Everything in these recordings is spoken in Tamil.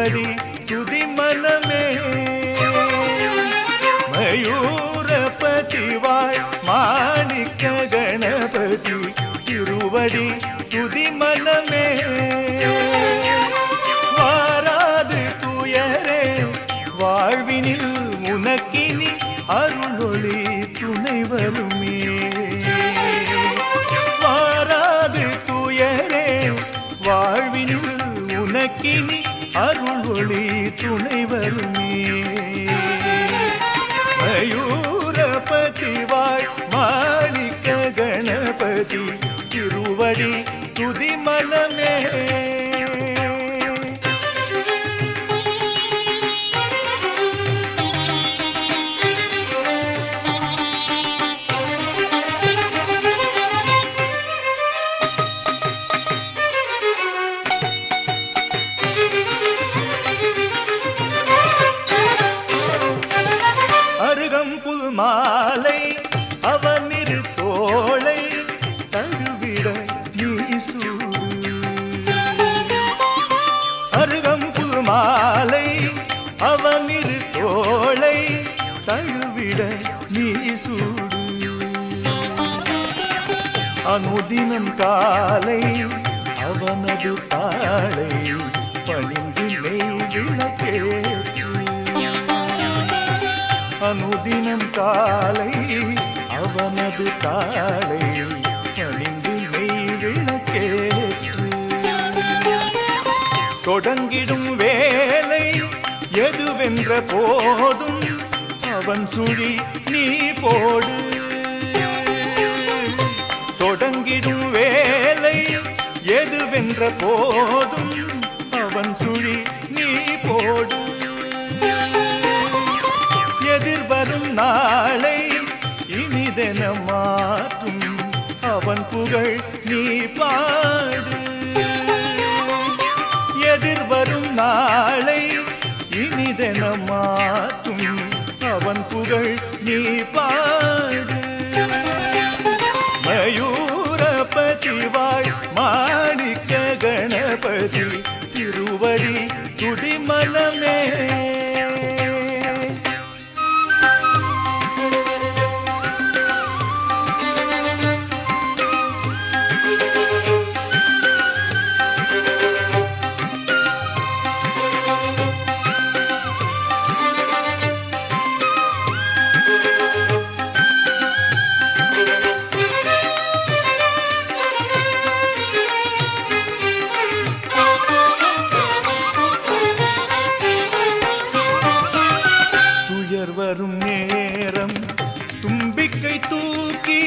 திருவடி துதி மனமே மயூரபதி வாழ் மாணிக்க கணபதி திருவடி துதி மனமே வாராது துயரே வாழ்வினில் உனக்கினி அருளொளி துணை வருமே வாராது துயரே வாழ்வினில் உனக்கினி அருளொளி துணை வருமே மயூரபதி வாழ் மாணிக்க கணபதி திருவடி துதி மனமே மாலை அவனிரு தோளை தழுவிட நீ சூடு அருகம்புல் மாலை அவனிரு தோளை தழுவிட நீ சூடு அனுதினம் காலை அவனது தாளை பணிந்து நெய் விளக்கேற்று அனுதினம் காலை அவனது தாளை பணிந்து நெய் விளக்கேற்று தொடங்கிடும் வேலை எதுவென்ற போதும் அவன் சுழி நீ போடு தொடங்கிடும் வேலை எதுவென்ற போதும் அவன் சுழி நீ போடு எதிர்வரும் நாளை இனிதென மாற்றும் அவன் புகழ் நீ பாடு எதிர்வரும் நாளை இனிதென மாற்றும் அவன் புகழ் நீ பாடு மயூரபதி வாழ் மாணிக்க கணபதி திருவடி துதி மனமே வரும் நேரம் தும்பிக்கை தூக்கி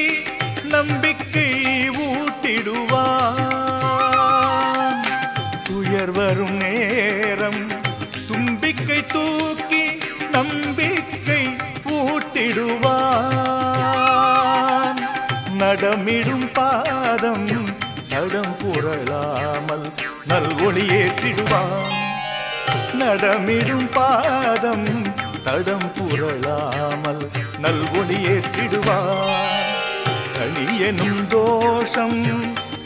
நம்பிக்கை ஊட்டிடுவான் துயர் வரும் நேரம் தும்பிக்கை தூக்கி நம்பிக்கை ஊட்டிடுவான் நடமிடும் பாதம் தடம் புரளாமல் நல்வொளி ஏற்றிடுவான் நடமிடும் பாதம் தடம் புரளாமல் நல்வொளி ஏற்றிடுவான் சனி எனும் தோஷம்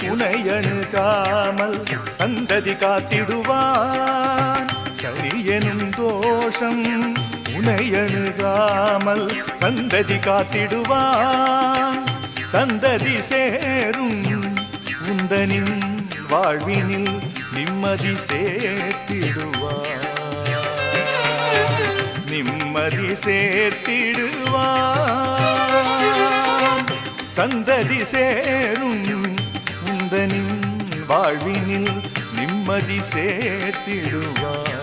உனையணுகாமல் சந்ததி காத்திடுவான் சனி எனும் தோஷம் உனையணுகாமல் சந்ததி காத்திடுவான் சந்ததி சேரும் உந்தனின் வாழ்வினில் நிம்மதி சேர்த்திடுவான் நிம்மதி சேர்த்திடுவான் சந்ததி சேரும் உந்தனின் வாழ்வினில் நிம்மதி சேர்த்திடுவான்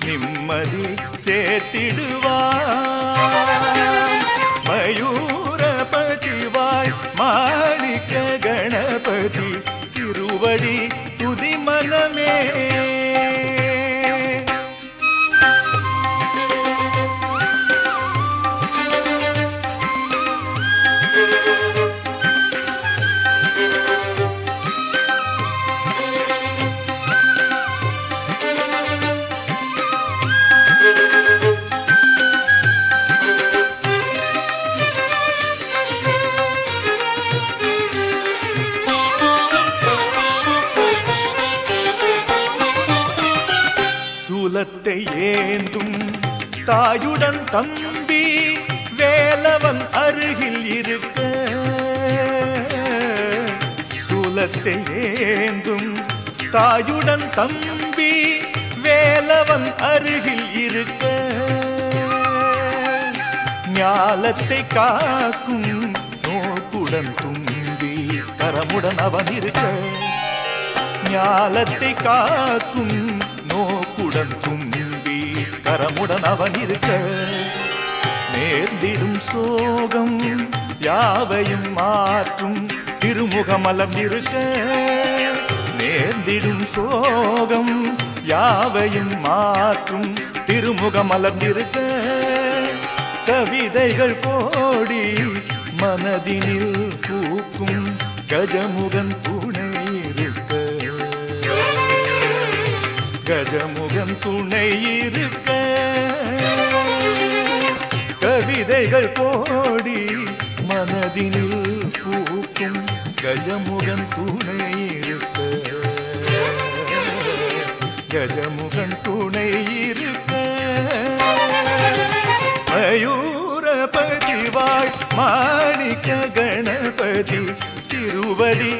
நிம்மதி சேர்த்திடுவான் மயூரபதி வாழ் மாணிக்க கணபதி திருவடி துதி மனமே சூலத்தை ஏந்தும் தாயுடன் தம்பி வேலவன் அருகில் இருக்க, சூலத்தை ஏந்தும் தாயுடன் தம்பி வேலவன் அருகில் இருக்க, ஞாலத்தை காக்கும் நோக்குடன் தும்பி கரமுடன் அவன் இருக்க, ஞாலத்தை காக்கும் நோக்குடன் தும்பி கரமுடன் அவன் இருக்க, நேர்ந்திடும் சோகம் யாவையும் மாற்றும் திருமுகமலம் இருக்க, நேர்ந்திடும் சோகம் யாவையும் மாற்றும் திருமுகமலம் இருக்க, கவிதைகள் கோடி மனதினில் பூக்கும் கஜமுகன் துணை இருக்க, கஜமுகன் துணை இருக்க, கவிதைகள் கோடி மனதினில் பூக்கும் கஜமுகன் துணை இருக்க, கஜமுகன் துணை இருக்க, மயூரபதி வாழ் மாணிக்க கணபதி திருவடி